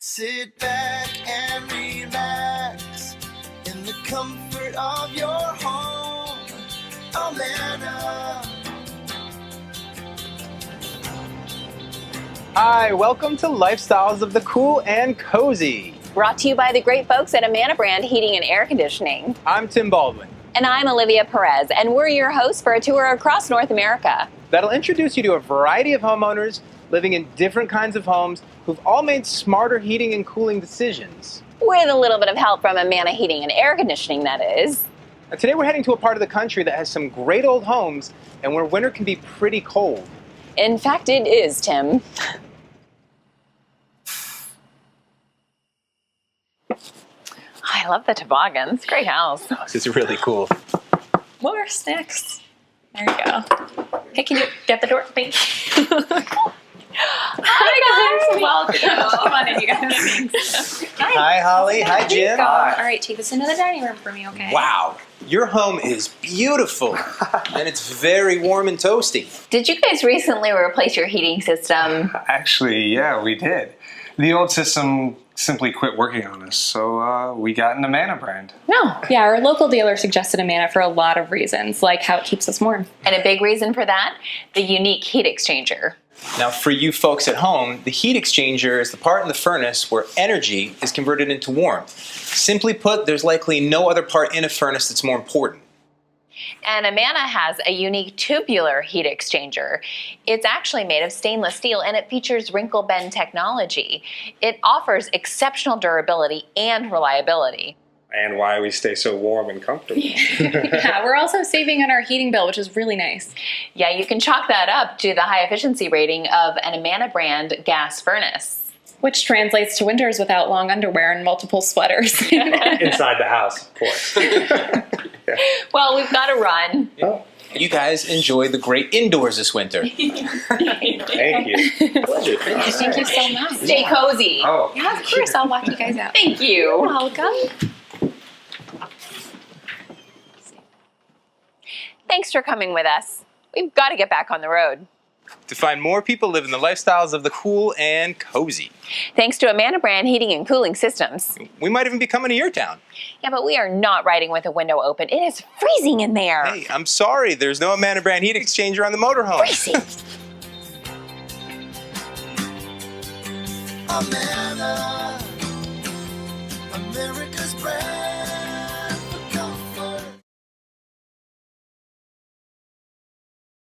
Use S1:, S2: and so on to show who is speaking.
S1: Sit back and relax in the comfort of your home. Amana.
S2: Hi, welcome to Lifestyles of the Cool and Cozy.
S3: Brought to you by the great folks at Amana Brand Heating and Air Conditioning.
S2: I'm Tim Baldwin.
S3: And I'm Olivia Perez, and we're your hosts for a tour across North America.
S2: That'll introduce you to a variety of homeowners living in different kinds of homes who've all made smarter heating and cooling decisions.
S3: With a little bit of help from Amana Heating and Air Conditioning, that is.
S2: Now, today we're heading to a part of the country that has some great old homes and where winter can be pretty cold.
S3: In fact, it is, Tim. I love the toboggans. Great house.
S2: This is really cool.
S4: More snacks. There you go. Hey, can you get the door, please? Hi, guys. Welcome. Come on in, you guys.
S2: Hi, Holly. Hi, Jim.
S4: All right, take this into the dining room for me, okay?
S2: Wow, your home is beautiful and it's very warm and toasty.
S3: Did you guys recently replace your heating system?
S5: Actually, yeah, we did. The old system simply quit working on us, so we got an Amana brand.
S4: No. Yeah, our local dealer suggested Amana for a lot of reasons, like how it keeps us warm.
S3: And a big reason for that? The unique heat exchanger.
S2: Now, for you folks at home, the heat exchanger is the part in the furnace where energy is converted into warmth. Simply put, there's likely no other part in a furnace that's more important.
S3: And Amana has a unique tubular heat exchanger. It's actually made of stainless steel and it features wrinkle bend technology. It offers exceptional durability and reliability.
S5: And why we stay so warm and comfortable.
S4: Yeah, we're also saving on our heating bill, which is really nice.
S3: Yeah, you can chalk that up to the high efficiency rating of an Amana brand gas furnace.
S4: Which translates to winters without long underwear and multiple sweaters.
S5: Inside the house, of course.
S3: Well, we've got to run.
S2: You guys enjoy the great indoors this winter.
S5: Thank you.
S2: Pleasure.
S4: Thank you so much.
S3: Stay cozy.
S5: Oh,
S4: Yeah, of course. I'll walk you guys out.
S3: Thank you.
S4: Welcome.
S3: Thanks for coming with us. We've got to get back on the road.
S2: To find more people living the lifestyles of the cool and cozy.
S3: Thanks to Amana Brand Heating and Cooling Systems.
S2: We might even be coming to your town.
S3: Yeah, but we are not riding with a window open. It is freezing in there.
S2: Hey, I'm sorry, there's no Amana brand heat exchanger on the motorhome.
S3: Freezing.
S1: Amana, America's brand.